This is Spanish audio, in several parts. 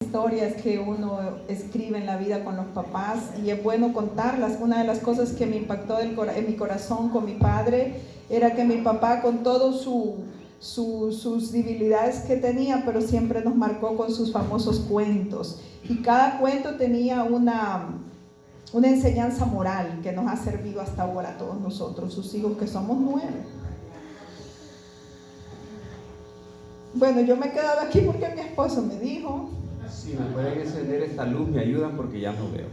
historias que uno escribe en la vida con los papás y es bueno contarlas. Una de las cosas que me impactó en mi corazón con mi padre era que mi papá, con todos sus debilidades que tenía, pero siempre nos marcó con sus famosos cuentos, y cada cuento tenía una enseñanza moral que nos ha servido hasta ahora a todos nosotros, sus hijos, que somos 9. Bueno, yo me he quedado aquí porque mi esposo me dijo. Si me pueden encender esta luz, me ayudan porque ya no veo.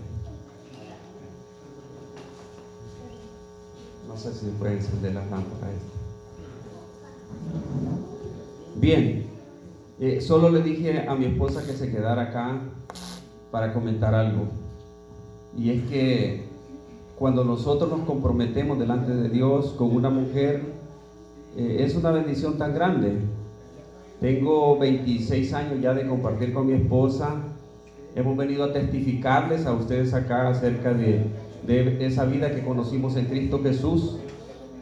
No sé si pueden encender las lámparas. Bien, solo le dije a mi esposa que se quedara acá para comentar algo. Y es que cuando nosotros nos comprometemos delante de Dios con una mujer, es una bendición tan grande. Tengo 26 años ya de compartir con mi esposa. Hemos venido a testificarles a ustedes acá acerca de esa vida que conocimos en Cristo Jesús.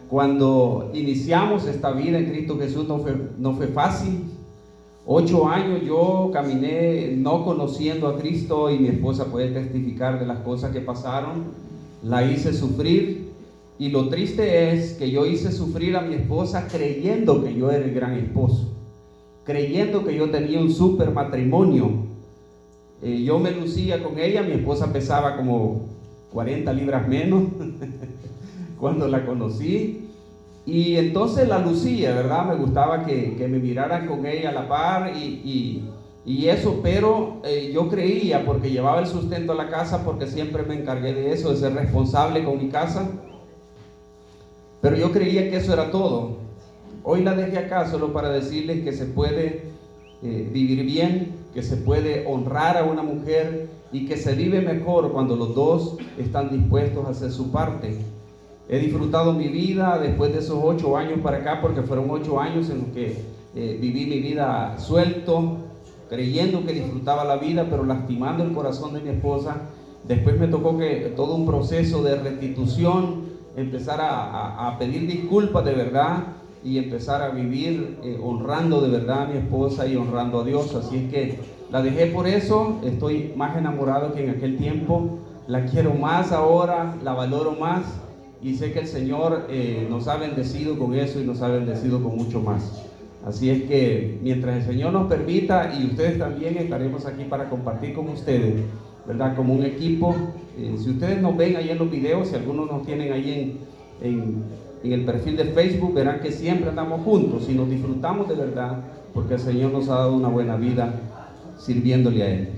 Cuando iniciamos esta vida en Cristo Jesús no fue fácil. 8 años yo caminé no conociendo a Cristo, y mi esposa puede testificar de las cosas que pasaron. La hice sufrir, y lo triste es que yo hice sufrir a mi esposa creyendo que yo era el gran esposo, creyendo que yo tenía un super matrimonio. Yo me lucía con ella. Mi esposa pesaba como 40 libras menos cuando la conocí, y entonces la lucía, ¿verdad? Me gustaba que me miraran con ella a la par y eso, pero yo creía, porque llevaba el sustento a la casa, porque siempre me encargué de eso, de ser responsable con mi casa, pero yo creía que eso era todo. Hoy la dejé acá solo para decirles que se puede vivir bien, que se puede honrar a una mujer, y que se vive mejor cuando los dos están dispuestos a hacer su parte. He disfrutado mi vida después de esos 8 años para acá, porque fueron 8 años en los que viví mi vida suelto, creyendo que disfrutaba la vida, pero lastimando el corazón de mi esposa. Después me tocó que todo un proceso de restitución, empezar a pedir disculpas de verdad, y empezar a vivir honrando de verdad a mi esposa y honrando a Dios. Así es que la dejé por eso. Estoy más enamorado que en aquel tiempo. La quiero más ahora, la valoro más, y sé que el Señor nos ha bendecido con eso, y nos ha bendecido con mucho más. Así es que mientras el Señor nos permita, y ustedes también, estaremos aquí para compartir con ustedes, ¿verdad? Como un equipo. Si ustedes nos ven ahí en los videos, si algunos nos tienen ahí en el perfil de Facebook, verán que siempre andamos juntos y nos disfrutamos de verdad, porque el Señor nos ha dado una buena vida sirviéndole a Él.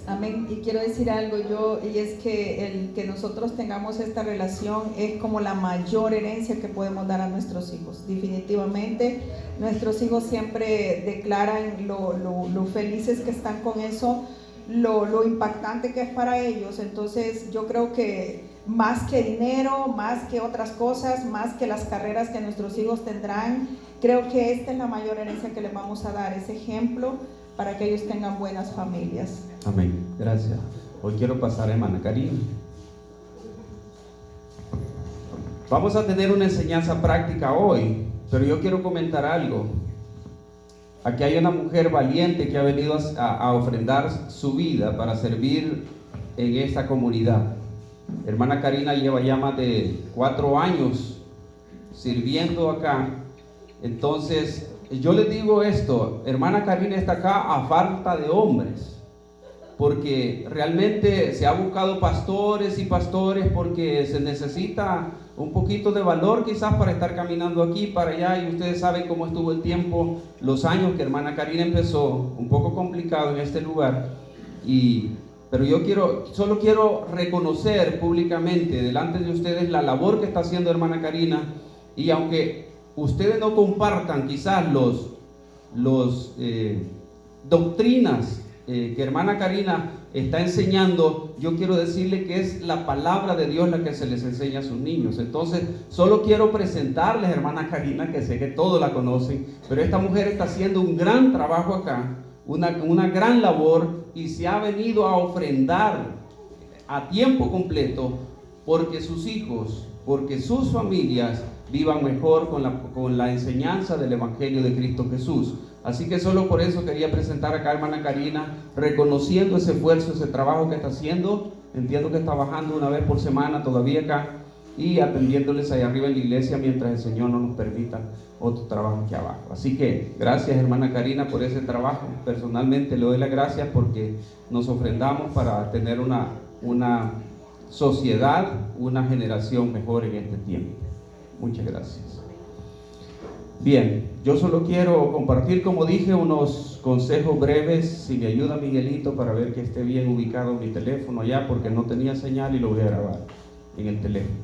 Amén. Y quiero decir algo y es que el que nosotros tengamos esta relación es como la mayor herencia que podemos dar a nuestros hijos. Definitivamente, nuestros hijos siempre declaran lo felices que están con eso, lo impactante que es para ellos. Entonces yo creo que más que dinero, más que otras cosas, más que las carreras que nuestros hijos tendrán, creo que esta es la mayor herencia que les vamos a dar, ese ejemplo para que ellos tengan buenas familias. Amén. Gracias. Hoy quiero pasar a hermana Karina. Vamos a tener una enseñanza práctica hoy, pero yo quiero comentar algo. Aquí hay una mujer valiente que ha venido a ofrendar su vida para servir en esta comunidad. Hermana Karina lleva ya más de 4 años sirviendo acá. Entonces, yo les digo esto: hermana Karina está acá a falta de hombres, porque realmente se ha buscado pastores y pastores, porque se necesita un poquito de valor quizás para estar caminando aquí para allá, y ustedes saben cómo estuvo el tiempo, los años que hermana Karina empezó, un poco complicado en este lugar, pero yo solo quiero reconocer públicamente delante de ustedes la labor que está haciendo hermana Karina, y aunque ustedes no compartan quizás los doctrinas que hermana Karina está enseñando, yo quiero decirle que es la palabra de Dios la que se les enseña a sus niños. Entonces, solo quiero presentarles a hermana Karina, que sé que todos la conocen, pero esta mujer está haciendo un gran trabajo acá, una gran labor, y se ha venido a ofrendar a tiempo completo porque sus hijos, porque sus familias vivan mejor con la enseñanza del Evangelio de Cristo Jesús. Así que solo por eso quería presentar acá a hermana Karina, reconociendo ese esfuerzo, ese trabajo que está haciendo. Entiendo que está bajando una vez por semana todavía acá y atendiéndoles allá arriba en la iglesia mientras el Señor no nos permita otro trabajo aquí abajo. Así que gracias hermana Karina por ese trabajo. Personalmente le doy las gracias porque nos ofrendamos para tener una sociedad, una generación mejor en este tiempo. Muchas gracias. Bien, yo solo quiero compartir, como dije, unos consejos breves. Si me ayuda Miguelito para ver que esté bien ubicado mi teléfono allá, porque no tenía señal y lo voy a grabar en el teléfono.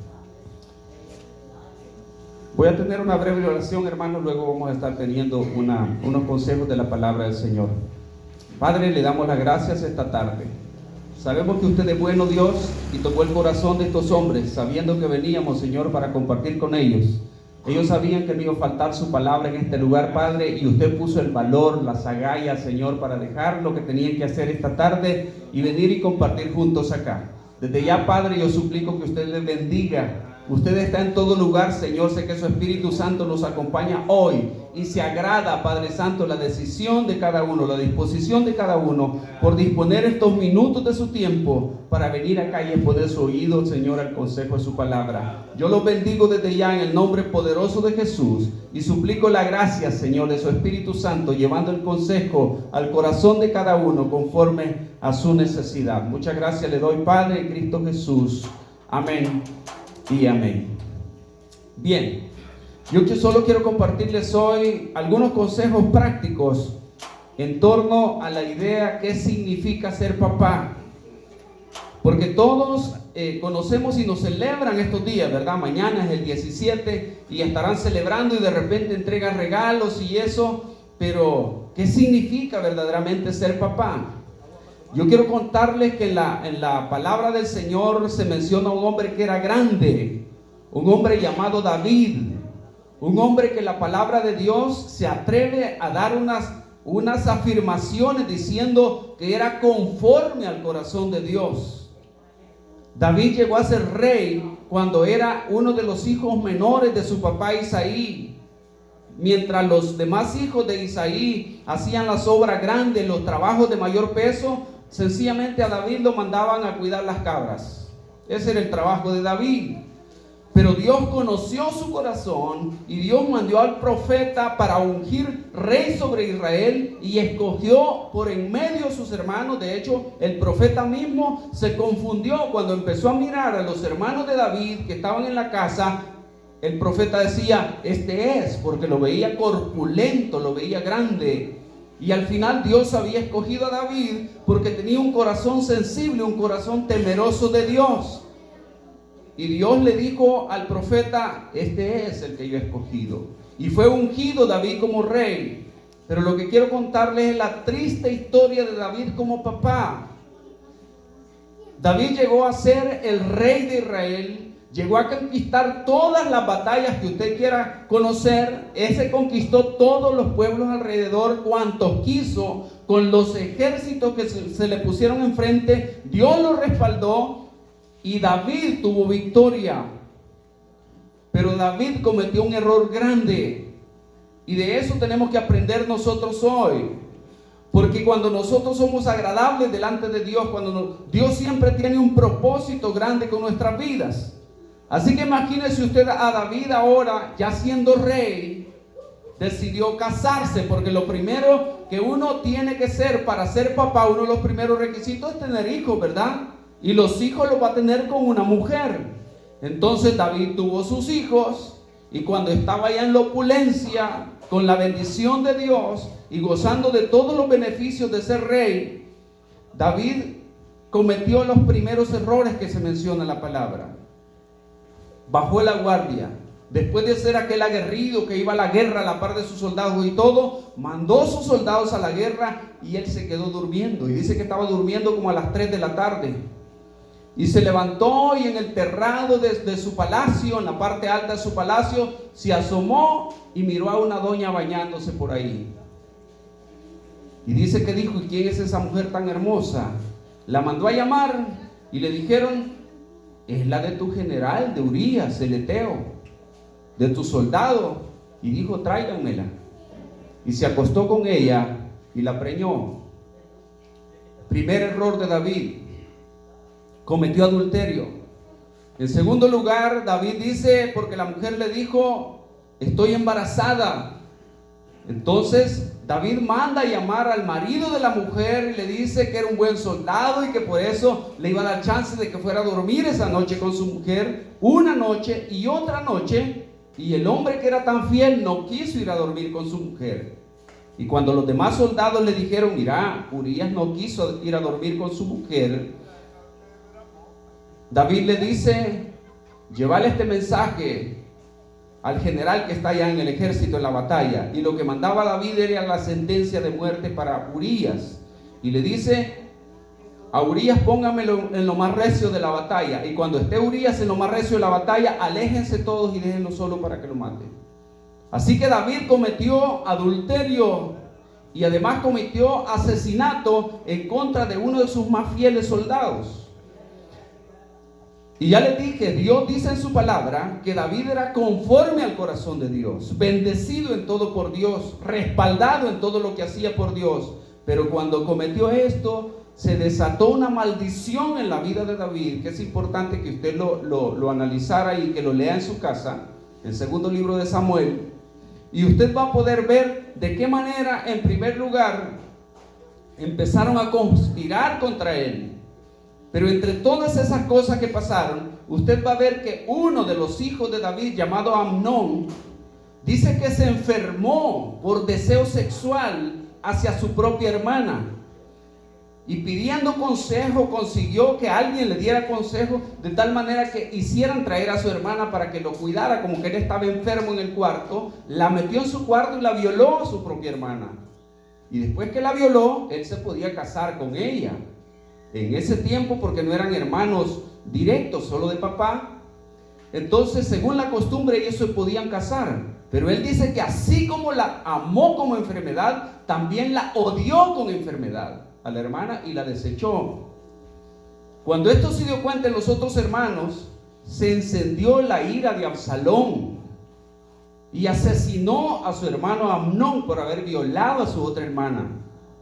Voy a tener una breve oración, hermanos, luego vamos a estar teniendo unos consejos de la palabra del Señor. Padre, le damos las gracias esta tarde. Sabemos que usted es bueno, Dios, y tocó el corazón de estos hombres, sabiendo que veníamos, Señor, para compartir con ellos. Ellos sabían que no iba a faltar su palabra en este lugar, Padre, y usted puso el valor, las agallas, Señor, para dejar lo que tenían que hacer esta tarde y venir y compartir juntos acá. Desde ya, Padre, yo suplico que usted les bendiga. Usted está en todo lugar, Señor. Sé que su Espíritu Santo nos acompaña hoy y se agrada, Padre Santo, la decisión de cada uno, la disposición de cada uno por disponer estos minutos de su tiempo para venir acá y exponer su oído, Señor, al consejo de su palabra. Yo los bendigo desde ya en el nombre poderoso de Jesús y suplico la gracia, Señor, de su Espíritu Santo, llevando el consejo al corazón de cada uno conforme a su necesidad. Muchas gracias le doy, Padre, en Cristo Jesús. Amén y amén. Bien, yo solo quiero compartirles hoy algunos consejos prácticos en torno a la idea qué significa ser papá, porque todos conocemos y nos celebran estos días, ¿verdad? Mañana es el 17 y estarán celebrando y de repente entregan regalos y eso, pero ¿qué significa verdaderamente ser papá? Yo quiero contarles que en la palabra del Señor se menciona un hombre que era grande, un hombre llamado David, un hombre que la palabra de Dios se atreve a dar unas afirmaciones diciendo que era conforme al corazón de Dios. David llegó a ser rey cuando era uno de los hijos menores de su papá Isaí. Mientras los demás hijos de Isaí hacían las obras grandes, los trabajos de mayor peso, sencillamente a David lo mandaban a cuidar las cabras. Ese era el trabajo de David. Pero Dios conoció su corazón y Dios mandó al profeta para ungir rey sobre Israel y escogió por en medio a sus hermanos. De hecho, el profeta mismo se confundió cuando empezó a mirar a los hermanos de David que estaban en la casa. El profeta decía, este es, porque lo veía corpulento, lo veía grande. Y al final Dios había escogido a David porque tenía un corazón sensible, un corazón temeroso de Dios. Y Dios le dijo al profeta, este es el que yo he escogido. Y fue ungido David como rey. Pero lo que quiero contarles es la triste historia de David como papá. David llegó a ser el rey de Israel. Llegó a conquistar todas las batallas que usted quiera conocer. Ese conquistó todos los pueblos alrededor, cuantos quiso, con los ejércitos que se le pusieron enfrente. Dios lo respaldó y David tuvo victoria. Pero David cometió un error grande y de eso tenemos que aprender nosotros hoy. Porque cuando nosotros somos agradables delante de Dios, Dios siempre tiene un propósito grande con nuestras vidas. Así que imagínese usted a David ahora, ya siendo rey, decidió casarse, porque lo primero que uno tiene que ser para ser papá, uno de los primeros requisitos es tener hijos, ¿verdad? Y los hijos los va a tener con una mujer. Entonces David tuvo sus hijos y cuando estaba ya en la opulencia, con la bendición de Dios y gozando de todos los beneficios de ser rey, David cometió los primeros errores que se menciona en la palabra. Bajó la guardia. Después de ser aquel aguerrido que iba a la guerra a la par de sus soldados y todo, mandó sus soldados a la guerra y él se quedó durmiendo. Y dice que estaba durmiendo como a las 3 de la tarde. Y se levantó y en el terrado de su palacio, en la parte alta de su palacio, se asomó y miró a una doña bañándose por ahí. Y dice que dijo, ¿y quién es esa mujer tan hermosa? La mandó a llamar y le dijeron, es la de tu general, de Urías, el Eteo, de tu soldado. Y dijo, tráiganmela. y se acostó con ella y la preñó. Primer error de David, cometió adulterio. En segundo lugar, David dice, porque la mujer le dijo, estoy embarazada. Entonces David manda a llamar al marido de la mujer y le dice que era un buen soldado y que por eso le iba a dar chance de que fuera a dormir esa noche con su mujer, una noche y otra noche. Y el hombre que era tan fiel no quiso ir a dormir con su mujer. Y cuando los demás soldados le dijeron, mira, Urías no quiso ir a dormir con su mujer, David le dice, llévale este mensaje al general que está allá en el ejército en la batalla. Y lo que mandaba David era la sentencia de muerte para Urías. Y le dice a Urías, póngamelo en lo más recio de la batalla. Y cuando esté Urías en lo más recio de la batalla, aléjense todos y déjenlo solo para que lo maten. Así que David cometió adulterio y además cometió asesinato en contra de uno de sus más fieles soldados. Y ya les dije, Dios dice en su palabra que David era conforme al corazón de Dios, bendecido en todo por Dios, respaldado en todo lo que hacía por Dios. Pero cuando cometió esto, se desató una maldición en la vida de David, que es importante que usted lo analizara y que lo lea en su casa, el segundo libro de Samuel. Y usted va a poder ver de qué manera, en primer lugar, empezaron a conspirar contra él. Pero entre todas esas cosas que pasaron, usted va a ver que uno de los hijos de David, llamado Amnón, dice que se enfermó por deseo sexual hacia su propia hermana. Y pidiendo consejo, consiguió que alguien le diera consejo, de tal manera que hicieran traer a su hermana para que lo cuidara, como que él estaba enfermo en el cuarto. La metió en su cuarto y la violó a su propia hermana. Y después que la violó, él se podía casar con ella. En ese tiempo, porque no eran hermanos directos, solo de papá, entonces según la costumbre ellos se podían casar. Pero él dice que así como la amó como enfermedad, también la odió con enfermedad a la hermana y la desechó. Cuando esto se dio cuenta en los otros hermanos, se encendió la ira de Absalón y asesinó a su hermano Amnón por haber violado a su otra hermana.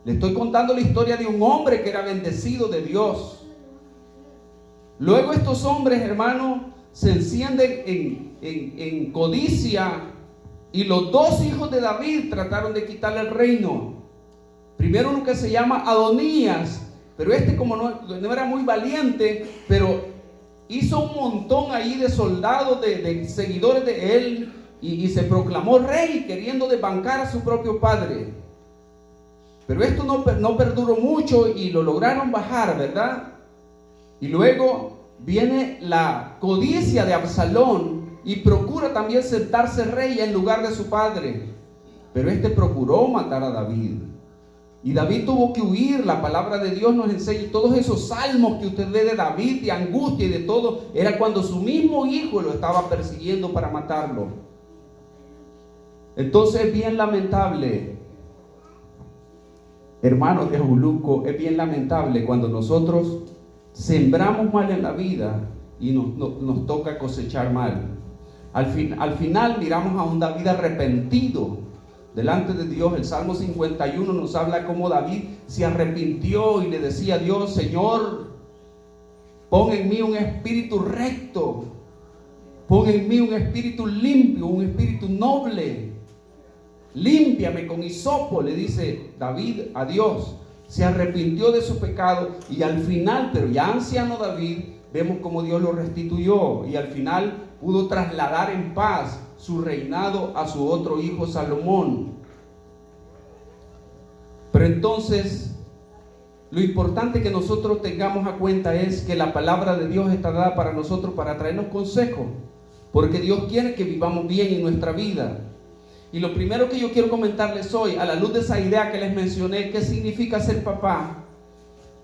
Le estoy contando la historia de un hombre que era bendecido de Dios. Luego estos hombres, hermanos, se encienden en codicia, y los dos hijos de David trataron de quitarle el reino. Primero uno que se llama Adonías, pero como no era muy valiente, pero hizo un montón ahí de soldados, de seguidores de él, y se proclamó rey, queriendo desbancar a su propio padre. Pero esto no perduró mucho y lo lograron bajar, ¿verdad? Y luego viene la codicia de Absalón y procura también sentarse rey en lugar de su padre. Pero procuró matar a David. Y David tuvo que huir. La palabra de Dios nos enseña, todos esos salmos que usted ve de David, de angustia y de todo, era cuando su mismo hijo lo estaba persiguiendo para matarlo. Entonces es bien lamentable, hermanos de Juluco, es bien lamentable cuando nosotros sembramos mal en la vida y nos toca cosechar mal. Al final miramos a un David arrepentido delante de Dios. El Salmo 51 nos habla cómo David se arrepintió y le decía a Dios: Señor, pon en mí un espíritu recto, pon en mí un espíritu limpio, un espíritu noble. Límpiame con hisopo, le dice David a Dios. Se arrepintió de su pecado y al final, pero ya anciano David, vemos cómo Dios lo restituyó y al final pudo trasladar en paz su reinado a su otro hijo Salomón. Pero entonces, lo importante que nosotros tengamos a cuenta es que la palabra de Dios está dada para nosotros para traernos consejo, porque Dios quiere que vivamos bien en nuestra vida. Y lo primero que yo quiero comentarles hoy, a la luz de esa idea que les mencioné, ¿qué significa ser papá?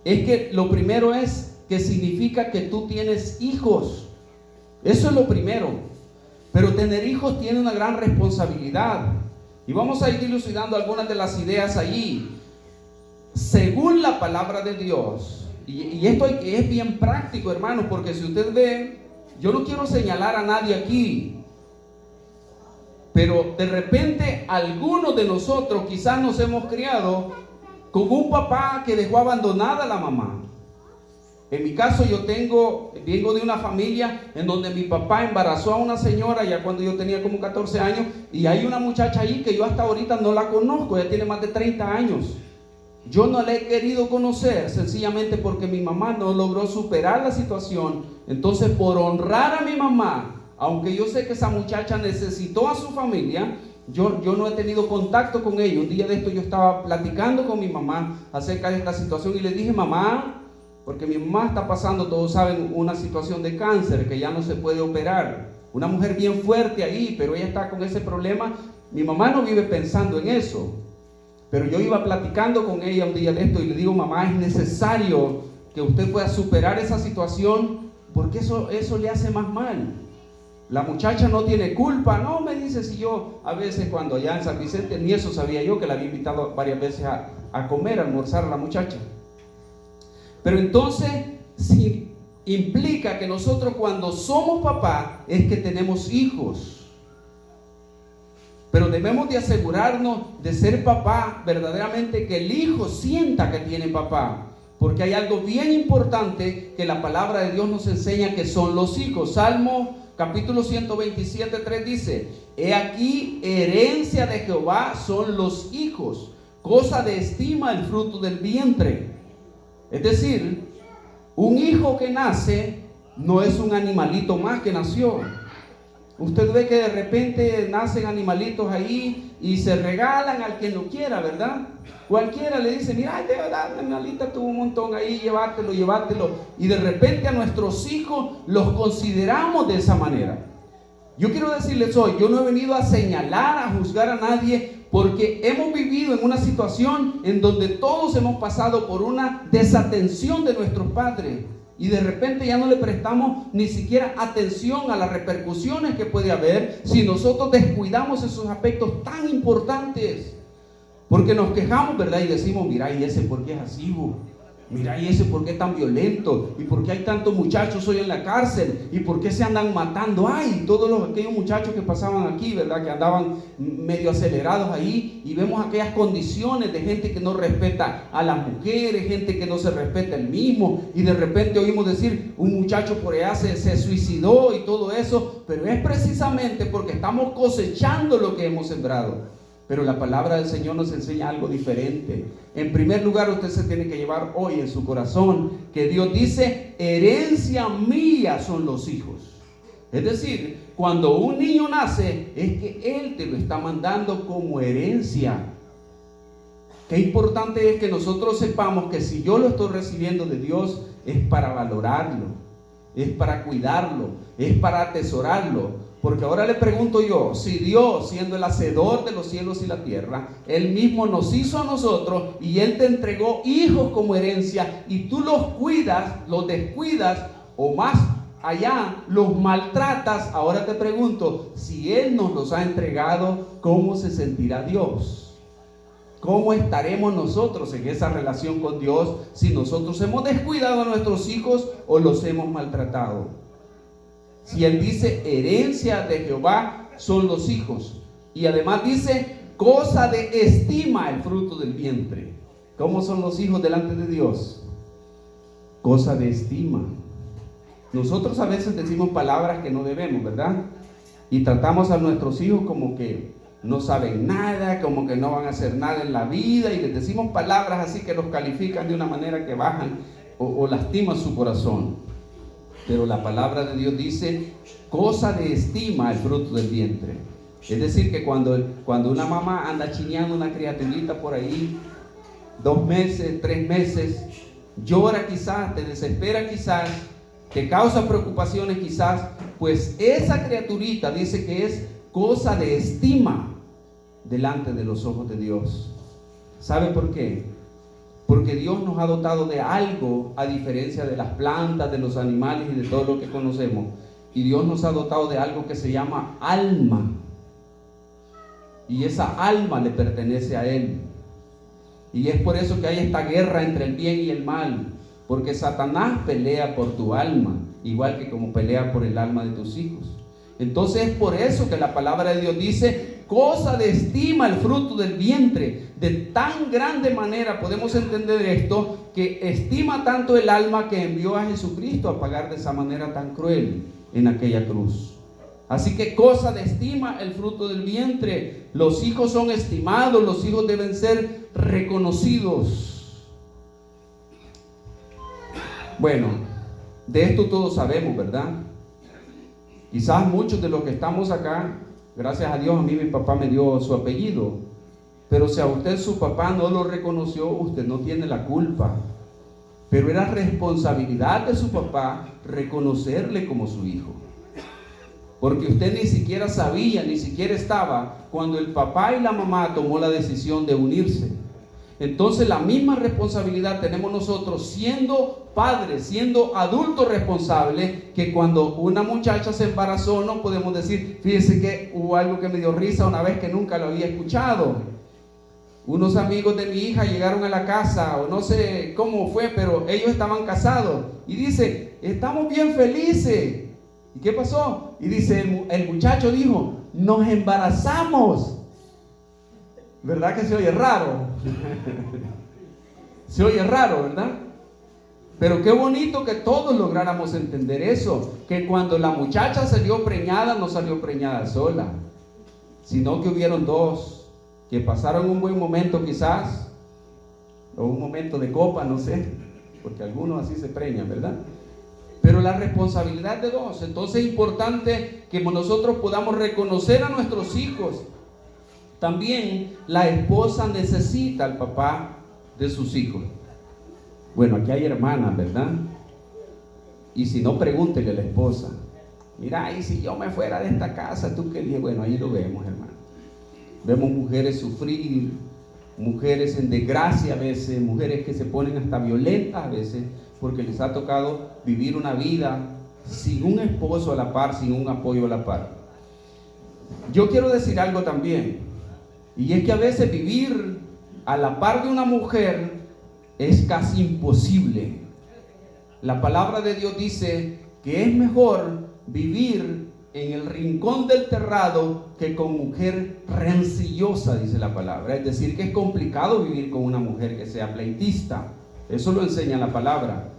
Es que lo primero es que significa que tú tienes hijos. Eso es lo primero. Pero tener hijos tiene una gran responsabilidad. Y vamos a ir dilucidando algunas de las ideas allí. Según la palabra de Dios, y esto es bien práctico, hermanos, porque si usted ve, yo no quiero señalar a nadie aquí, Pero de repente algunos de nosotros quizás nos hemos criado con un papá que dejó abandonada a la mamá. En mi caso vengo de una familia en donde mi papá embarazó a una señora ya cuando yo tenía como 14 años, y hay una muchacha ahí que yo hasta ahorita no la conozco, ella tiene más de 30 años. Yo no la he querido conocer sencillamente porque mi mamá no logró superar la situación. Entonces, por honrar a mi mamá, aunque yo sé que esa muchacha necesitó a su familia, yo no he tenido contacto con ella. Un día de esto yo estaba platicando con mi mamá acerca de esta situación y le dije: mamá, porque mi mamá está pasando, todos saben, una situación de cáncer que ya no se puede operar. Una mujer bien fuerte ahí, pero ella está con ese problema. Mi mamá no vive pensando en eso. Pero yo iba platicando con ella un día de esto y le digo: mamá, es necesario que usted pueda superar esa situación, porque eso le hace más mal. La muchacha no tiene culpa. No, me dice, si yo a veces cuando allá en San Vicente, ni eso sabía yo, que la había invitado varias veces a comer, a almorzar a la muchacha. Pero entonces, sí, implica que nosotros cuando somos papá es que tenemos hijos. Pero debemos de asegurarnos de ser papá verdaderamente, que el hijo sienta que tiene papá. Porque hay algo bien importante que la palabra de Dios nos enseña, que son los hijos. Salmo capítulo 127, 3 dice: he aquí, herencia de Jehová son los hijos, cosa de estima el fruto del vientre. Es decir, un hijo que nace no es un animalito más que nació. Usted ve que de repente nacen animalitos ahí y se regalan al que no quiera, ¿verdad? Cualquiera le dice: mira, de verdad, la animalita tuvo un montón ahí, llévatelo. Y de repente a nuestros hijos los consideramos de esa manera. Yo quiero decirles hoy, yo no he venido a señalar, a juzgar a nadie, porque hemos vivido en una situación en donde todos hemos pasado por una desatención de nuestros padres. Y de repente ya no le prestamos ni siquiera atención a las repercusiones que puede haber si nosotros descuidamos esos aspectos tan importantes. Porque nos quejamos, ¿verdad? Y decimos: mira, ¿y ese por qué es así, bo? Mira, ¿y ese por qué es tan violento? ¿Y por qué hay tantos muchachos hoy en la cárcel? ¿Y por qué se andan matando? Ay, todos aquellos muchachos que pasaban aquí, ¿verdad? Que andaban medio acelerados ahí, y vemos aquellas condiciones de gente que no respeta a las mujeres, gente que no se respeta el mismo, y de repente oímos decir: un muchacho por allá se suicidó y todo eso. Pero es precisamente porque estamos cosechando lo que hemos sembrado. Pero la palabra del Señor nos enseña algo diferente. En primer lugar, usted se tiene que llevar hoy en su corazón que Dios dice: herencia mía son los hijos. Es decir, cuando un niño nace, es que Él te lo está mandando como herencia. Qué importante es que nosotros sepamos que si yo lo estoy recibiendo de Dios, es para valorarlo, es para cuidarlo, es para atesorarlo. Porque ahora le pregunto yo: si Dios, siendo el hacedor de los cielos y la tierra, Él mismo nos hizo a nosotros y Él te entregó hijos como herencia, y tú los cuidas, los descuidas, o más allá, los maltratas, ahora te pregunto, si Él nos los ha entregado, ¿cómo se sentirá Dios? ¿Cómo estaremos nosotros en esa relación con Dios si nosotros hemos descuidado a nuestros hijos o los hemos maltratado? Si Él dice: herencia de Jehová son los hijos, y además dice: cosa de estima el fruto del vientre. ¿Cómo son los hijos delante de Dios? Cosa de estima. Nosotros a veces decimos palabras que no debemos, ¿verdad? Y tratamos a nuestros hijos como que no saben nada, como que no van a hacer nada en la vida, y les decimos palabras así que los califican de una manera que bajan o lastiman su corazón. Pero la palabra de Dios dice: cosa de estima el fruto del vientre. Es decir, que cuando una mamá anda chineando una criaturita por ahí, 2 meses, 3 meses, llora quizás, te desespera quizás, te causa preocupaciones quizás, pues esa criaturita dice que es cosa de estima delante de los ojos de Dios. ¿Sabe por qué? Porque Dios nos ha dotado de algo, a diferencia de las plantas, de los animales y de todo lo que conocemos. Y Dios nos ha dotado de algo que se llama alma. Y esa alma le pertenece a Él. Y es por eso que hay esta guerra entre el bien y el mal. Porque Satanás pelea por tu alma, igual que como pelea por el alma de tus hijos. Entonces es por eso que la palabra de Dios dice: cosa de estima el fruto del vientre. De tan grande manera podemos entender esto, que estima tanto el alma que envió a Jesucristo a pagar de esa manera tan cruel en aquella cruz. Así que cosa de estima el fruto del vientre. Los hijos son estimados, los hijos deben ser reconocidos. Bueno, de esto todos sabemos, ¿verdad? Quizás muchos de los que estamos acá, gracias a Dios, a mí mi papá me dio su apellido, pero si a usted su papá no lo reconoció, usted no tiene la culpa. Pero era responsabilidad de su papá reconocerle como su hijo. Porque usted ni siquiera sabía, ni siquiera estaba cuando el papá y la mamá tomó la decisión de unirse. Entonces la misma responsabilidad tenemos nosotros siendo padres, siendo adultos responsables, que cuando una muchacha se embarazó no podemos decir, fíjese que hubo algo que me dio risa una vez que nunca lo había escuchado. Unos amigos de mi hija llegaron a la casa, o no sé cómo fue, pero ellos estaban casados, y dice, estamos bien felices. ¿Y qué pasó? Y dice, el muchacho dijo, nos embarazamos. ¿Verdad que se oye raro? Se oye raro, ¿verdad? Pero qué bonito que todos lográramos entender eso, que cuando la muchacha salió preñada, no salió preñada sola, sino que hubieron dos que pasaron un buen momento quizás, o un momento de copa, no sé, porque algunos así se preñan, ¿verdad? Pero la responsabilidad de dos. Entonces es importante que nosotros podamos reconocer a nuestros hijos. También la esposa necesita al papá de sus hijos. Bueno, aquí hay hermanas, ¿verdad? Y si no, pregúntele a la esposa. Mira, y si yo me fuera de esta casa, ¿tú qué dices? Bueno, ahí lo vemos, hermano. Vemos mujeres sufrir, mujeres en desgracia a veces, mujeres que se ponen hasta violentas a veces, porque les ha tocado vivir una vida sin un esposo a la par, sin un apoyo a la par. Yo quiero decir algo también, y es que a veces vivir a la par de una mujer es casi imposible. La palabra de Dios dice que es mejor vivir en el rincón del terrado que con mujer rencillosa, dice la palabra. Es decir, que es complicado vivir con una mujer que sea pleitista. Eso lo enseña la palabra.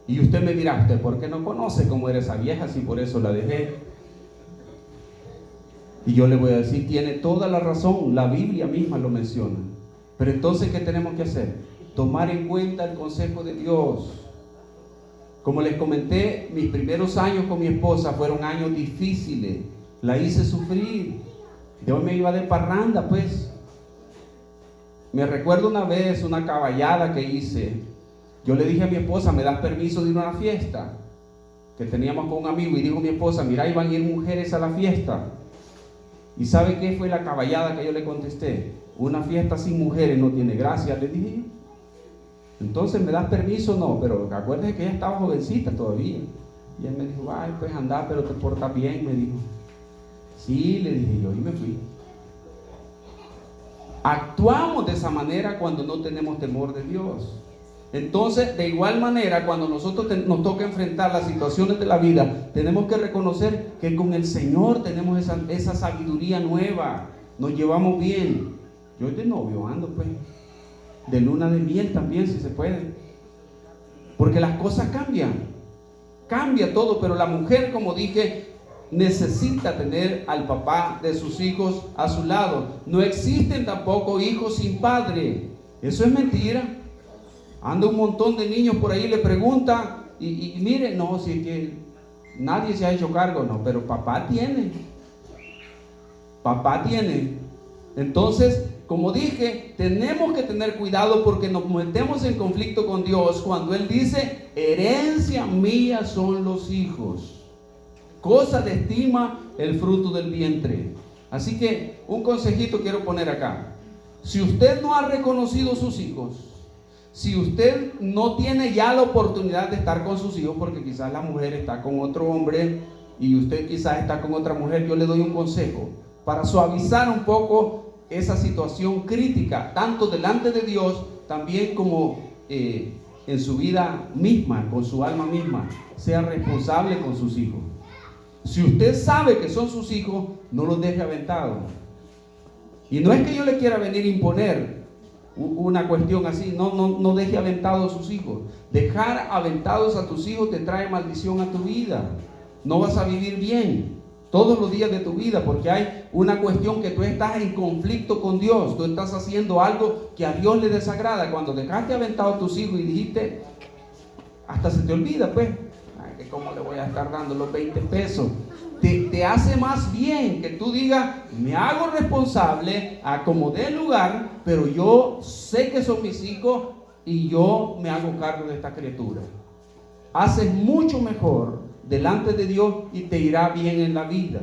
Y usted me dirá, ¿usted por qué no conoce cómo era esa vieja si por eso la dejé? Y yo le voy a decir, tiene toda la razón, la Biblia misma lo menciona. Pero entonces, ¿qué tenemos que hacer? Tomar en cuenta el consejo de Dios. Como les comenté, mis primeros años con mi esposa fueron años difíciles. La hice sufrir. Yo me iba de parranda, pues. Me recuerdo una vez una caballada que hice. Yo le dije a mi esposa, ¿me das permiso de ir a una fiesta que teníamos con un amigo? Y dijo mi esposa, mira, iban a ir mujeres a la fiesta. ¿Y sabe qué fue la caballada que yo le contesté? Una fiesta sin mujeres no tiene gracia, le dije. Entonces, ¿me das permiso? No, pero acuérdese que ella estaba jovencita todavía. Y él me dijo, ay, pues anda, pero te portas bien, me dijo. Sí, le dije yo, y me fui. Actuamos de esa manera cuando no tenemos temor de Dios. Entonces, de igual manera, cuando nosotros nos toca enfrentar las situaciones de la vida, tenemos que reconocer que con el Señor tenemos esa sabiduría nueva. Nos llevamos bien. Yo de novio ando, pues. De luna de miel también, si se puede. Porque las cosas cambian. Cambia todo, pero la mujer, como dije, necesita tener al papá de sus hijos a su lado. No existen tampoco hijos sin padre. Eso es mentira. Anda un montón de niños por ahí, le preguntan, y mire, no, si es que nadie se ha hecho cargo, no, pero papá tiene. Papá tiene. Entonces, como dije, tenemos que tener cuidado porque nos metemos en conflicto con Dios cuando Él dice, herencia mía son los hijos. Cosa de estima el fruto del vientre. Así que un consejito quiero poner acá. Si usted no ha reconocido sus hijos, si usted no tiene ya la oportunidad de estar con sus hijos, porque quizás la mujer está con otro hombre y usted quizás está con otra mujer, yo le doy un consejo para suavizar un poco esa situación crítica, tanto delante de Dios, también como en su vida misma, con su alma misma. Sea responsable con sus hijos. Si usted sabe que son sus hijos, no los deje aventados. Y no es que yo le quiera venir a imponer una cuestión así. No deje aventados a sus hijos. Dejar aventados a tus hijos te trae maldición a tu vida. No vas a vivir bien todos los días de tu vida, porque hay una cuestión que tú estás en conflicto con Dios. Tú estás haciendo algo que a Dios le desagrada. Cuando dejaste aventados a tus hijos y dijiste, hasta se te olvida, pues, que cómo le voy a estar dando los 20 pesos. Te hace más bien que tú digas, me hago responsable, acomodé el lugar, pero yo sé que son mis hijos y yo me hago cargo de esta criatura. Haces mucho mejor delante de Dios y te irá bien en la vida.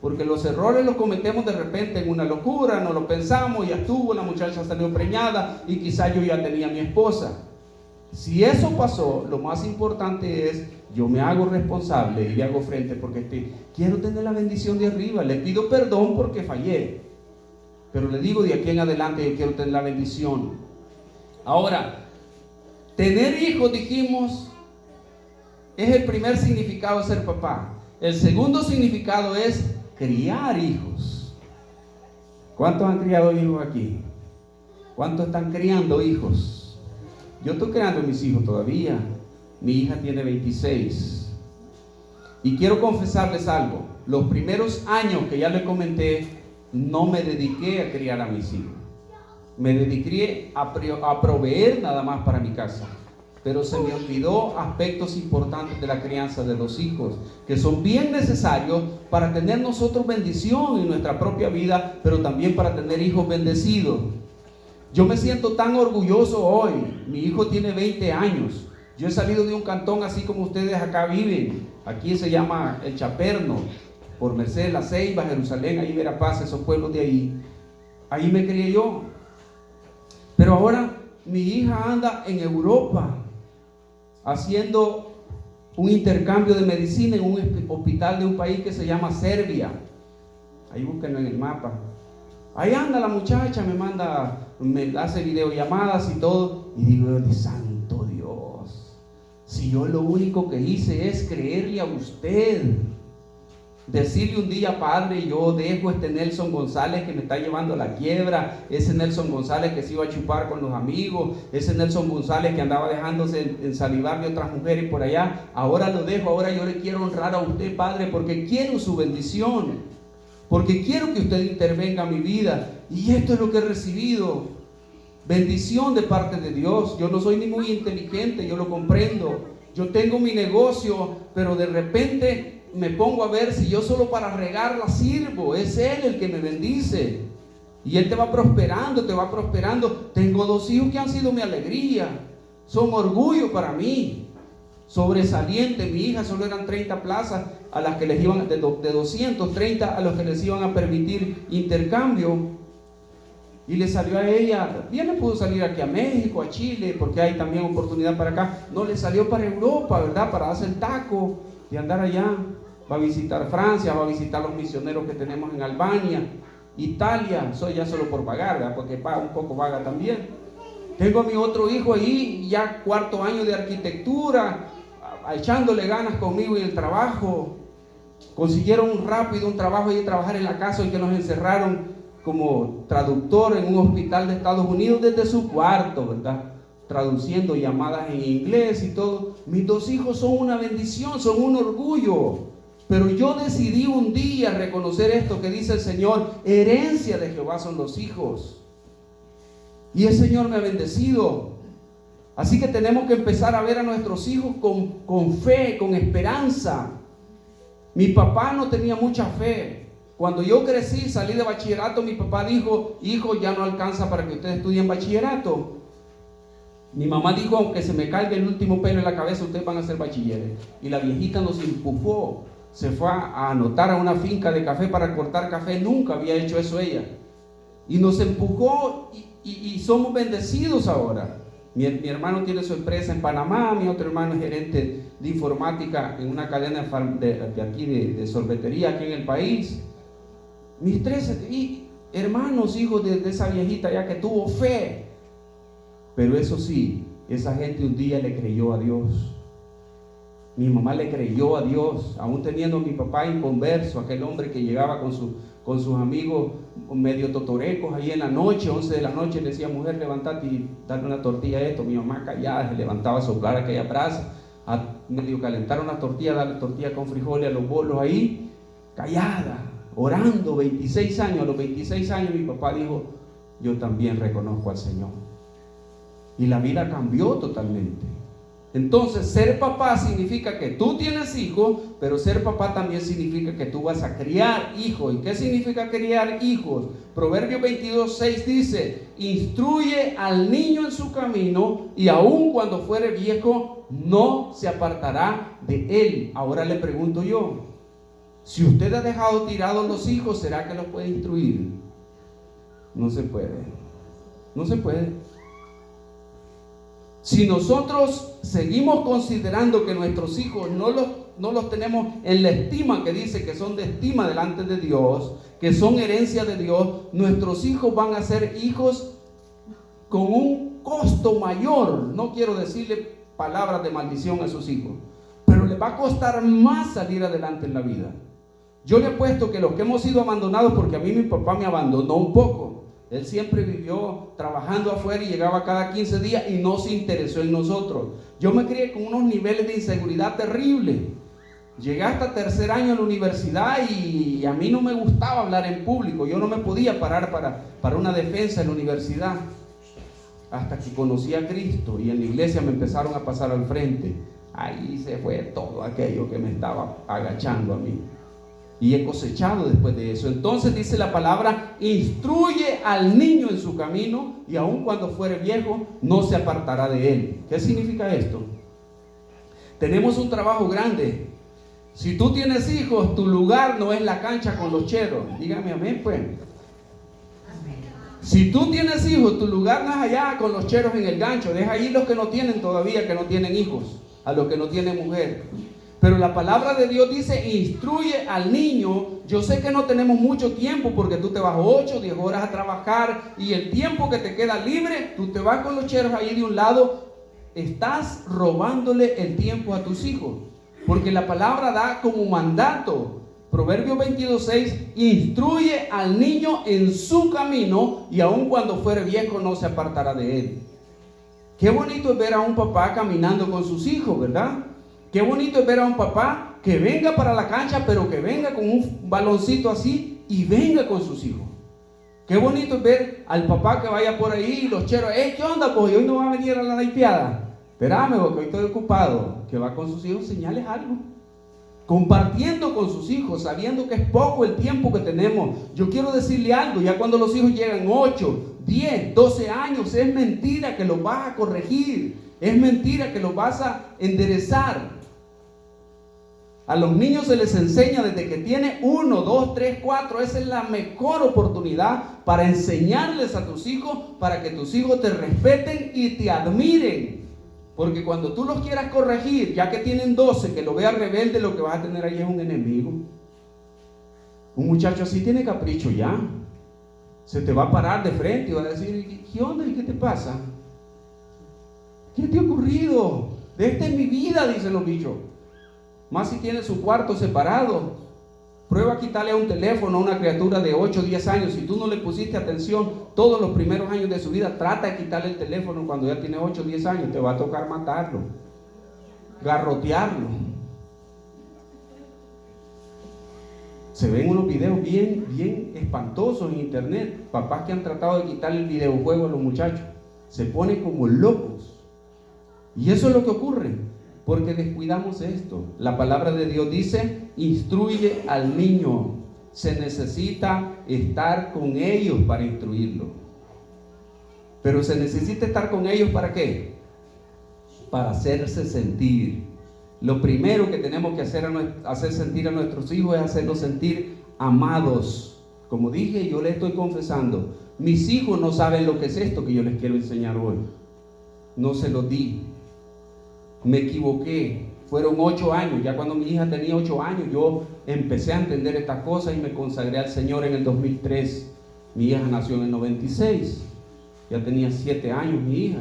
Porque los errores los cometemos de repente en una locura, no lo pensamos, ya estuvo, la muchacha salió preñada y quizá yo ya tenía a mi esposa. Si eso pasó, lo más importante es, yo me hago responsable y le hago frente porque quiero tener la bendición de arriba. Le pido perdón porque fallé, pero le digo, de aquí en adelante yo quiero tener la bendición. Ahora, tener hijos, dijimos, es el primer significado de ser papá. El segundo significado es criar hijos. ¿Cuántos han criado hijos aquí? ¿Cuántos están criando hijos? Yo estoy criando a mis hijos todavía. Mi hija tiene 26. Y quiero confesarles algo. Los primeros años que ya les comenté, no me dediqué a criar a mis hijos. Me dediqué a proveer nada más para mi casa. Pero se me olvidó aspectos importantes de la crianza de los hijos, que son bien necesarios para tener nosotros bendición en nuestra propia vida, pero también para tener hijos bendecidos. Yo me siento tan orgulloso hoy. Mi hijo tiene 20 años. Yo he salido de un cantón así como ustedes acá viven. Aquí se llama El Chaperno, por Mercedes, La Ceiba, Jerusalén, ahí Verapaz, esos pueblos de ahí. Ahí me crié yo. Pero ahora mi hija anda en Europa haciendo un intercambio de medicina en un hospital de un país que se llama Serbia. Ahí búsquenlo en el mapa. Ahí anda la muchacha, me hace videollamadas y todo. Y digo, de santo Dios, si yo lo único que hice es creerle a usted, decirle un día, padre, yo dejo este Nelson González que me está llevando a la quiebra, ese Nelson González que se iba a chupar con los amigos, ese Nelson González que andaba dejándose ensalivar de otras mujeres por allá, ahora lo dejo, ahora yo le quiero honrar a usted, padre, porque quiero su bendición, porque quiero que usted intervenga en mi vida, y esto es lo que he recibido, bendición de parte de Dios. Yo no soy ni muy inteligente, yo lo comprendo, yo tengo mi negocio, pero de repente me pongo a ver si yo solo para regarla sirvo. Es Él el que me bendice y Él te va prosperando, te va prosperando. Tengo 2 hijos que han sido mi alegría, son orgullo para mí, sobresaliente. Mi hija solo eran 30 plazas a las que les iban, de 230 a los que les iban a permitir intercambio, y le salió a ella, bien le pudo salir aquí a México, a Chile, porque hay también oportunidad para acá. No, le salió para Europa, ¿verdad? Para hacer el taco y andar allá. Va a visitar Francia, va a visitar los misioneros que tenemos en Albania, Italia. Soy ya solo por pagar, ¿verdad? Porque paga un poco, vaga también. Tengo a mi otro hijo ahí, ya 4º año de arquitectura, echándole ganas conmigo en el trabajo. Consiguieron rápido un trabajo y trabajar en la casa en que nos encerraron como traductor en un hospital de Estados Unidos desde su cuarto, ¿verdad? Traduciendo llamadas en inglés y todo. Mis 2 hijos son una bendición, son un orgullo. Pero yo decidí un día reconocer esto que dice el Señor: herencia de Jehová son los hijos. Y el Señor me ha bendecido. Así que tenemos que empezar a ver a nuestros hijos con fe, con esperanza. Mi papá no tenía mucha fe. Cuando yo crecí, salí de bachillerato, mi papá dijo: hijo, ya no alcanza para que ustedes estudien bachillerato. Mi mamá dijo: aunque se me caiga el último pelo en la cabeza, ustedes van a ser bachilleres. Y la viejita nos empujó, se fue a anotar a una finca de café para cortar café. Nunca había hecho eso ella, y nos empujó, y somos bendecidos ahora. Mi hermano tiene su empresa en Panamá, mi otro hermano es gerente de informática en una cadena de sorbetería aquí en el país. Mis 3 hermanos, hijos de esa viejita ya que tuvo fe. Pero eso sí, esa gente un día le creyó a Dios. Mi mamá le creyó a Dios, aún teniendo a mi papá inconverso, aquel hombre que llegaba con sus amigos medio totorecos ahí en la noche, 11 de la noche, le decía: mujer, levántate y dale una tortilla a esto. Mi mamá callada, se levantaba a soplar aquella brasa, a medio calentar una tortilla, darle tortilla con frijoles a los bolos ahí, callada, orando. 26 años, a los 26 años mi papá dijo: yo también reconozco al Señor. Y la vida cambió totalmente. Entonces, ser papá significa que tú tienes hijos, pero ser papá también significa que tú vas a criar hijos. ¿Y qué significa criar hijos? Proverbios 22:6 dice: instruye al niño en su camino, y aun cuando fuere viejo, no se apartará de él. Ahora le pregunto yo, si usted ha dejado tirados los hijos, ¿será que los puede instruir? No se puede. No se puede. Si nosotros seguimos considerando que nuestros hijos no los tenemos en la estima que dice que son de estima delante de Dios, que son herencia de Dios, nuestros hijos van a ser hijos con un costo mayor. No quiero decirle palabras de maldición a sus hijos, pero les va a costar más salir adelante en la vida. Yo le apuesto que los que hemos sido abandonados, porque a mí mi papá me abandonó un poco. Él siempre vivió trabajando afuera y llegaba cada 15 días y no se interesó en nosotros. Yo me crié con unos niveles de inseguridad terribles. Llegué hasta tercer año en la universidad y a mí no me gustaba hablar en público. Yo no me podía parar para una defensa en la universidad. Hasta que conocí a Cristo y en la iglesia me empezaron a pasar al frente. Ahí se fue todo aquello que me estaba agachando a mí. Y he cosechado después de eso. Entonces dice la palabra: instruye al niño en su camino, y aun cuando fuere viejo, no se apartará de él. ¿Qué significa esto? Tenemos un trabajo grande. Si tú tienes hijos, tu lugar no es la cancha con los cheros. Dígame amén, pues. Si tú tienes hijos, tu lugar no es allá con los cheros en el gancho. Deja ahí los que no tienen todavía, que no tienen hijos, a los que no tienen mujer. Pero la palabra de Dios dice: instruye al niño. Yo sé que no tenemos mucho tiempo, porque tú te vas 8 o 10 horas a trabajar, y el tiempo que te queda libre, tú te vas con los cheros ahí de un lado. Estás robándole el tiempo a tus hijos, porque la palabra da como mandato. Proverbios 22:6: instruye al niño en su camino, y aun cuando fuere viejo no se apartará de él. Qué bonito es ver a un papá caminando con sus hijos, ¿verdad? Qué bonito es ver a un papá que venga para la cancha, pero que venga con un baloncito así y venga con sus hijos. Qué bonito es ver al papá que vaya por ahí y los cheros: ¿qué onda? Pues hoy no va a venir a la naipeada. Espérame, porque hoy estoy ocupado. Que va con sus hijos, señales algo. Compartiendo con sus hijos, sabiendo que es poco el tiempo que tenemos. Yo quiero decirle algo: ya cuando los hijos llegan 8, 10, 12 años, es mentira que los vas a corregir. Es mentira que los vas a enderezar. A los niños se les enseña desde que tiene 1, 2, 3, 4. Esa es la mejor oportunidad para enseñarles a tus hijos, para que tus hijos te respeten y te admiren. Porque cuando tú los quieras corregir, ya que tienen 12, que lo vea rebelde, lo que vas a tener ahí es un enemigo. Un muchacho así tiene capricho ya. Se te va a parar de frente y va a decir: ¿qué onda? ¿Y qué te pasa? ¿Qué te ha ocurrido? Esta es mi vida, dicen los bichos. Más si tiene su cuarto separado. Prueba a quitarle a un teléfono a una criatura de 8 o 10 años. Si tú no le pusiste atención todos los primeros años de su vida, trata de quitarle el teléfono cuando ya tiene 8 o 10 años. Te va a tocar matarlo, garrotearlo. Se ven unos videos bien espantosos en internet. Papás que han tratado de quitarle el videojuego a los muchachos. Se ponen como locos. Y eso es lo que ocurre, porque descuidamos esto. La palabra de Dios dice: instruye al niño. Se necesita estar con ellos para instruirlo. Pero se necesita estar con ellos ¿para qué? Para hacerse sentir. Lo primero que tenemos que hacer sentir a nuestros hijos es hacerlos sentir amados. Como dije, yo les estoy confesando, mis hijos no saben lo que es esto que yo les quiero enseñar hoy. No se lo di. Me equivoqué. Fueron 8 años. Ya cuando mi hija tenía 8 años, yo empecé a entender estas cosas y me consagré al Señor en el 2003. Mi hija nació en el 96. Ya tenía 7 años mi hija.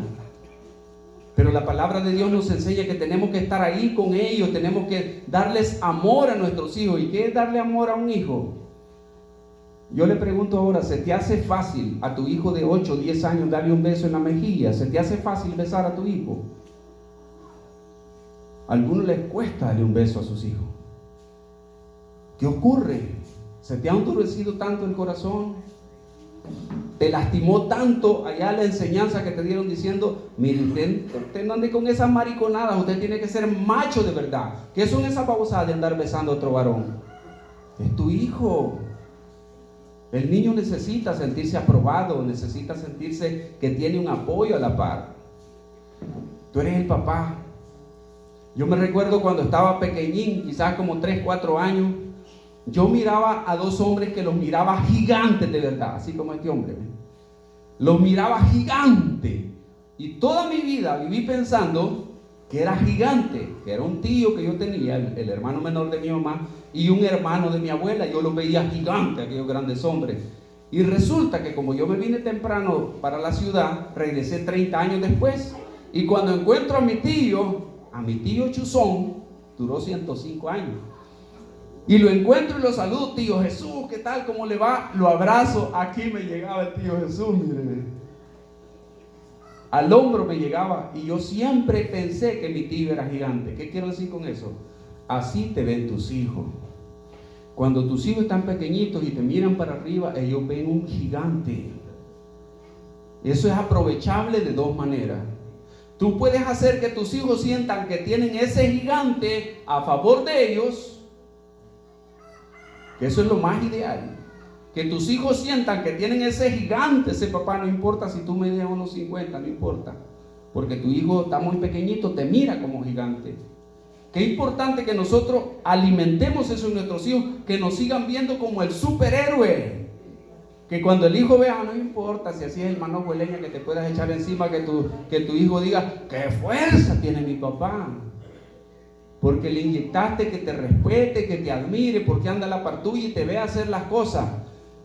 Pero la palabra de Dios nos enseña que tenemos que estar ahí con ellos, tenemos que darles amor a nuestros hijos. ¿Y qué es darle amor a un hijo? Yo le pregunto ahora, ¿se te hace fácil a tu hijo de 8 o 10 años darle un beso en la mejilla? ¿Se te hace fácil besar a tu hijo? A algunos les cuesta darle un beso a sus hijos. ¿Qué ocurre? ¿Se te ha endurecido tanto el corazón? ¿Te lastimó tanto allá la enseñanza que te dieron diciendo, mire, usted no ande con esas mariconadas, usted tiene que ser macho de verdad? ¿Qué son esas babosadas de andar besando a otro varón? Es tu hijo. El niño necesita sentirse aprobado, necesita sentirse que tiene un apoyo a la par. Tú eres el papá. Yo me recuerdo cuando estaba pequeñín, quizás como 3, 4 años, yo miraba a 2 hombres que los miraba gigantes de verdad, así como este hombre. Los miraba gigante. Y toda mi vida viví pensando que era gigante, que era un tío que yo tenía, el hermano menor de mi mamá, y un hermano de mi abuela. Yo los veía gigantes, aquellos grandes hombres. Y resulta que como yo me vine temprano para la ciudad, regresé 30 años después. Y cuando encuentro a mi tío Chuzón, duró 105 años. Y lo encuentro y lo saludo, tío Jesús, ¿qué tal? ¿Cómo le va? Lo abrazo, aquí me llegaba el tío Jesús, mire. Al hombro me llegaba, y yo siempre pensé que mi tío era gigante. ¿Qué quiero decir con eso? Así te ven tus hijos. Cuando tus hijos están pequeñitos y te miran para arriba, ellos ven un gigante. Eso es aprovechable de 2 maneras. Tú puedes hacer que tus hijos sientan que tienen ese gigante a favor de ellos, que eso es lo más ideal. Que tus hijos sientan que tienen ese gigante, ese papá, no importa si tú mides unos 50, no importa. Porque tu hijo está muy pequeñito, te mira como gigante. Qué importante que nosotros alimentemos eso en nuestros hijos, que nos sigan viendo como el superhéroe. Que cuando el hijo vea, no importa si así es el manojo de leña que te puedas echar encima, que tu hijo diga, qué fuerza tiene mi papá. Porque le inyectaste que te respete, que te admire, porque anda a la par tuya y te ve hacer las cosas.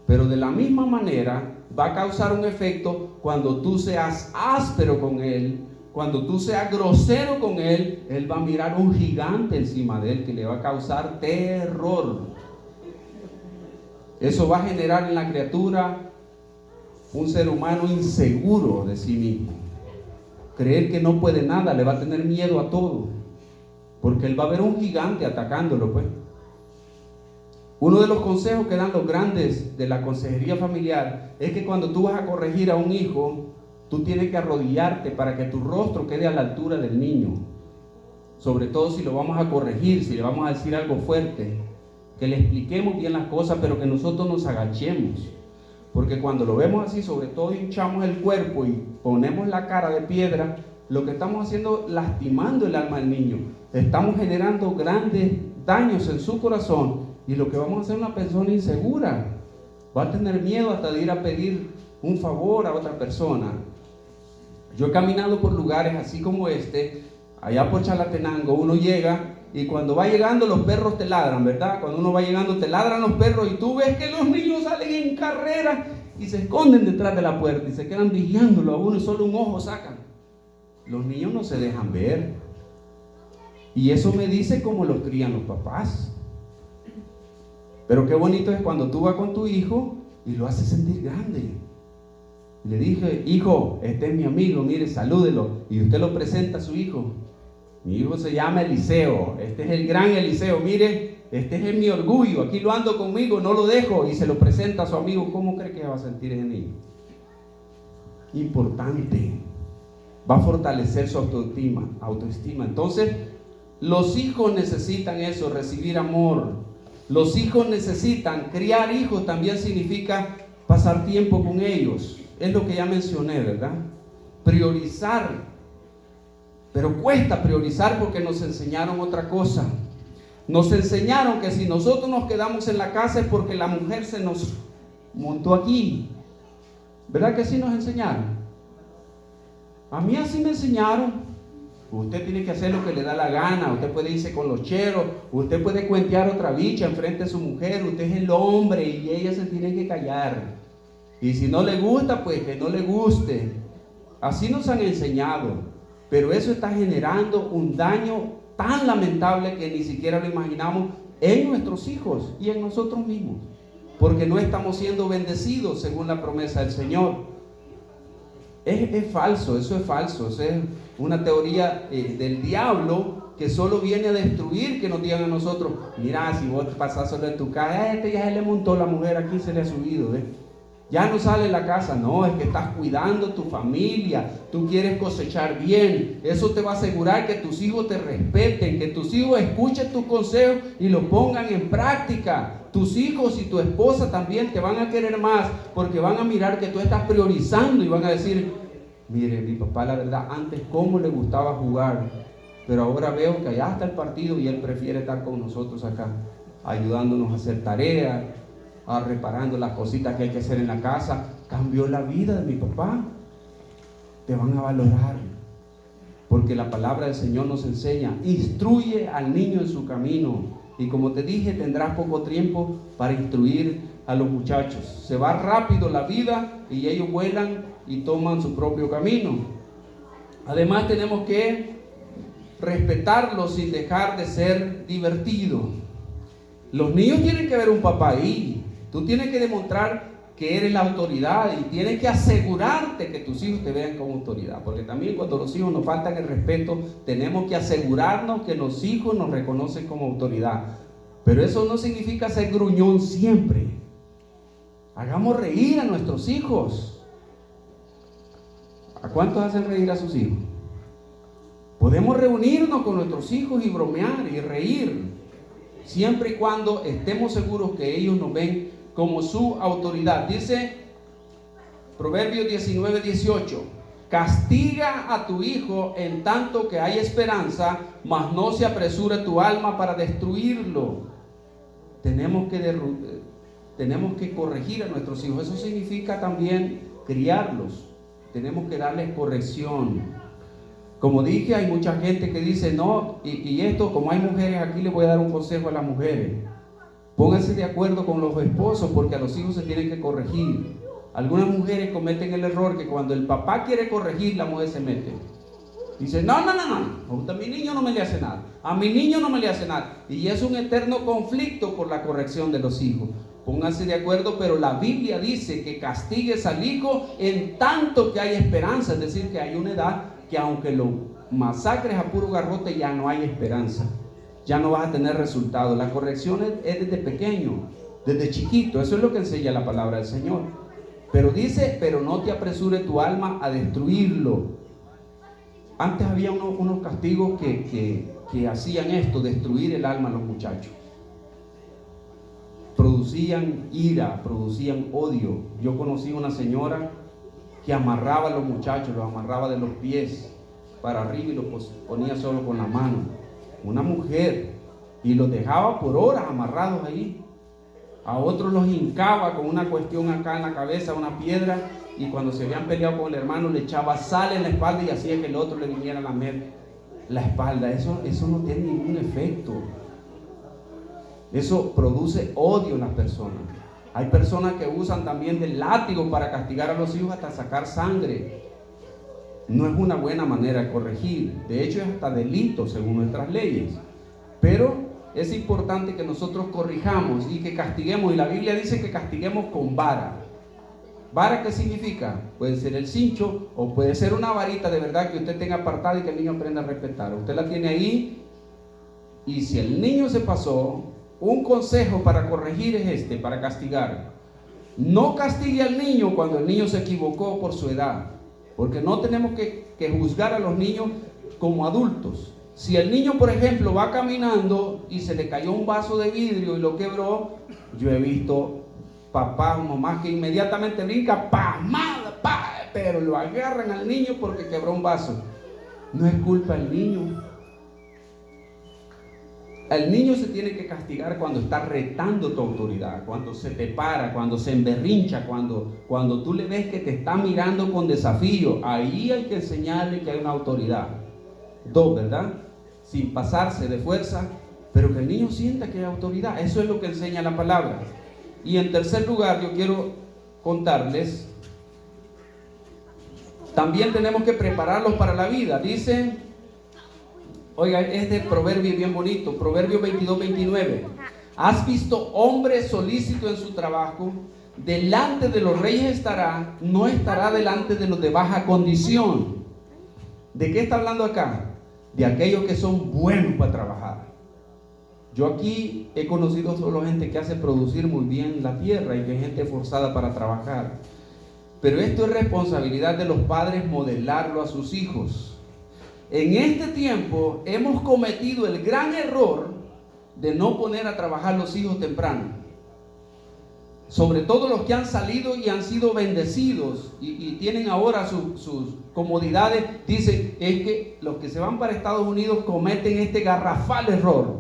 Pero de la misma manera va a causar un efecto cuando tú seas áspero con él, cuando tú seas grosero con él. Él va a mirar un gigante encima de él que le va a causar terror. Eso va a generar en la criatura un ser humano inseguro de sí mismo. Creer que no puede nada, le va a tener miedo a todo. Porque él va a ver un gigante atacándolo, pues. Uno de los consejos que dan los grandes de la consejería familiar es que cuando tú vas a corregir a un hijo, tú tienes que arrodillarte para que tu rostro quede a la altura del niño. Sobre todo si lo vamos a corregir, si le vamos a decir algo fuerte, que le expliquemos bien las cosas, pero que nosotros nos agachemos. Porque cuando lo vemos así, sobre todo hinchamos el cuerpo y ponemos la cara de piedra, lo que estamos haciendo es lastimando el alma del niño. Estamos generando grandes daños en su corazón, y lo que vamos a hacer es una persona insegura. Va a tener miedo hasta de ir a pedir un favor a otra persona. Yo he caminado por lugares así como este, allá por Chalatenango. Uno llega y cuando va llegando los perros te ladran, ¿verdad? Cuando uno va llegando te ladran los perros y tú ves que los niños salen en carrera y se esconden detrás de la puerta y se quedan vigiándolo a uno y solo un ojo sacan. Los niños no se dejan ver. Y eso me dice cómo los crían los papás. Pero qué bonito es cuando tú vas con tu hijo y lo haces sentir grande. Y le dije, hijo, este es mi amigo, mire, salúdelo. Y usted lo presenta a su hijo. Mi hijo se llama Eliseo, este es el gran Eliseo, mire, este es mi orgullo, aquí lo ando conmigo, no lo dejo. Y se lo presenta a su amigo. ¿Cómo cree que va a sentir ese niño? Importante. Va a fortalecer su autoestima. Entonces, los hijos necesitan eso, recibir amor. Los hijos necesitan, criar hijos también significa pasar tiempo con ellos. Es lo que ya mencioné, ¿verdad? Priorizar. Pero cuesta priorizar porque nos enseñaron otra cosa. Nos enseñaron que si nosotros nos quedamos en la casa es porque la mujer se nos montó aquí. ¿Verdad que así nos enseñaron? A mí así me enseñaron. Usted tiene que hacer lo que le da la gana. Usted puede irse con los cheros. Usted puede cuentear otra bicha enfrente de su mujer. Usted es el hombre y ella se tiene que callar. Y si no le gusta, pues que no le guste. Así nos han enseñado. pero eso está generando un daño tan lamentable que ni siquiera lo imaginamos en nuestros hijos y en nosotros mismos, porque no estamos siendo bendecidos según la promesa del Señor. Es falso, eso es una teoría del diablo que solo viene a destruir, que nos digan a nosotros, mira, si vos te pasás solo en tu casa, ya se le montó la mujer aquí, se le ha subido, ya no sale de la casa. No, es que estás cuidando tu familia, tú quieres cosechar bien, eso te va a asegurar que tus hijos te respeten, que tus hijos escuchen tus consejos y los pongan en práctica. Tus hijos y tu esposa también te van a querer más, porque van a mirar que tú estás priorizando y van a decir, mire, mi papá la verdad antes cómo le gustaba jugar, pero ahora veo que allá está el partido y él prefiere estar con nosotros acá, ayudándonos a hacer tareas, reparando las cositas que hay que hacer en la casa. Cambió la vida de mi papá. Te van a valorar, porque la palabra del Señor nos enseña, instruye al niño en su camino. Y como te dije, tendrás poco tiempo para instruir a los muchachos. Se va rápido la vida y ellos vuelan y toman su propio camino. Además tenemos que respetarlos sin dejar de ser divertidos. Los niños tienen que ver un papá ahí. Tú tienes que demostrar que eres la autoridad y tienes que asegurarte que tus hijos te vean como autoridad, porque también cuando los hijos nos faltan el respeto, tenemos que asegurarnos que los hijos nos reconocen como autoridad. Pero eso no significa ser gruñón siempre. Hagamos reír a nuestros hijos. ¿A cuántos hacen reír a sus hijos? Podemos reunirnos con nuestros hijos y bromear y reír, siempre y cuando estemos seguros que ellos nos ven como su autoridad. Dice Proverbios 19:18, castiga a tu hijo en tanto que hay esperanza, mas no se apresure tu alma para destruirlo. Tenemos que corregir a nuestros hijos. Eso significa también criarlos. Tenemos que darles corrección. Como dije, hay mucha gente que dice, no, y esto, como hay mujeres aquí, les voy a dar un consejo a las mujeres. Pónganse de acuerdo con los esposos, porque a los hijos se tienen que corregir. Algunas mujeres cometen el error que cuando el papá quiere corregir, la mujer se mete. Dice, no, a mi niño no me le hace nada. A mi niño no me le hace nada. Y es un eterno conflicto por la corrección de los hijos. Pónganse de acuerdo, pero la Biblia dice que castigues al hijo en tanto que hay esperanza. Es decir, que hay una edad que aunque lo masacres a puro garrote, ya no hay esperanza. Ya no vas a tener resultados. La corrección es desde pequeño, desde chiquito. Eso es lo que enseña la palabra del Señor. Pero dice, pero no te apresure tu alma a destruirlo. Antes había unos castigos que hacían esto, destruir el alma a los muchachos. Producían ira, producían odio. Yo conocí una señora que amarraba a los muchachos, los amarraba de los pies para arriba y los ponía solo con la mano. Una mujer, y los dejaba por horas amarrados ahí. A otros los hincaba con una cuestión acá en la cabeza, una piedra, y cuando se habían peleado con el hermano le echaba sal en la espalda y hacía que el otro le viniera a lamer la espalda. Eso no tiene ningún efecto. Eso produce odio en las personas. Hay personas que usan también del látigo para castigar a los hijos hasta sacar sangre. No es una buena manera de corregir. De hecho, es hasta delito según nuestras leyes. Pero es importante que nosotros corrijamos y que castiguemos. Y la Biblia dice que castiguemos con vara. ¿Vara qué significa? Puede ser el cincho o puede ser una varita de verdad que usted tenga apartada y que el niño aprenda a respetar. Usted la tiene ahí y si el niño se pasó, un consejo para corregir es para castigar. No castigue al niño cuando el niño se equivocó por su edad, porque no tenemos que juzgar a los niños como adultos. Si el niño, por ejemplo, va caminando y se le cayó un vaso de vidrio y lo quebró, yo he visto papás o mamás que inmediatamente brincan, pero lo agarran al niño porque quebró un vaso. No es culpa del niño. El niño se tiene que castigar cuando está retando tu autoridad, cuando se te para, cuando se emberrincha, cuando tú le ves que te está mirando con desafío. Ahí hay que enseñarle que hay una autoridad. 2, ¿verdad? Sin pasarse de fuerza, pero que el niño sienta que hay autoridad. Eso es lo que enseña la palabra. Y en tercer lugar, yo quiero contarles También tenemos que prepararlos para la vida. Dice, oiga, es de Proverbios bien bonito, Proverbios 22-29. ¿Has visto hombre solícito en su trabajo? Delante de los reyes estará, no estará delante de los de baja condición. ¿De qué está hablando acá? De aquellos que son buenos para trabajar. Yo aquí he conocido solo gente que hace producir muy bien la tierra y que es gente forzada para trabajar. Pero esto es responsabilidad de los padres modelarlo a sus hijos. En este tiempo hemos cometido el gran error de no poner a trabajar los hijos temprano. Sobre todo los que han salido y han sido bendecidos y tienen ahora sus comodidades. Dicen, es que los que se van para Estados Unidos cometen este garrafal error,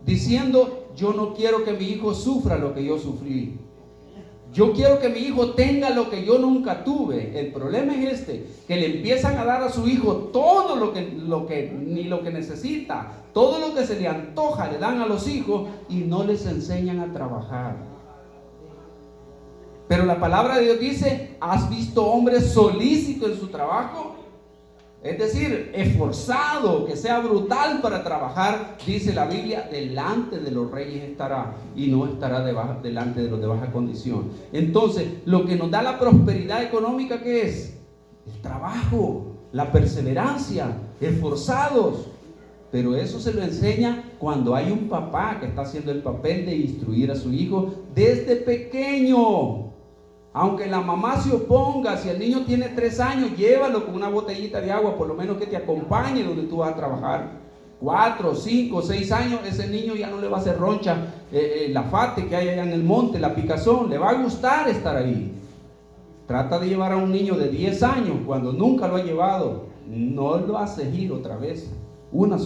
diciendo, yo no quiero que mi hijo sufra lo que yo sufrí. Yo quiero que mi hijo tenga lo que yo nunca tuve. El problema es que le empiezan a dar a su hijo todo lo que necesita, todo lo que se le antoja, le dan a los hijos y no les enseñan a trabajar. Pero la palabra de Dios dice, ¿has visto hombre solícito en su trabajo? Es decir, esforzado, que sea brutal para trabajar. Dice la Biblia, delante de los reyes estará y no estará delante de los de baja condición. Entonces, lo que nos da la prosperidad económica, ¿qué es? El trabajo, la perseverancia, esforzados. Pero eso se lo enseña cuando hay un papá que está haciendo el papel de instruir a su hijo desde pequeño. Aunque la mamá se oponga, si el niño tiene 3 años, llévalo con una botellita de agua, por lo menos que te acompañe donde tú vas a trabajar. 4, 5, 6 años, ese niño ya no le va a hacer roncha la fate que hay allá en el monte, la picazón, le va a gustar estar ahí. Trata de llevar a un niño de 10 años cuando nunca lo ha llevado, no lo haces ir otra vez. Una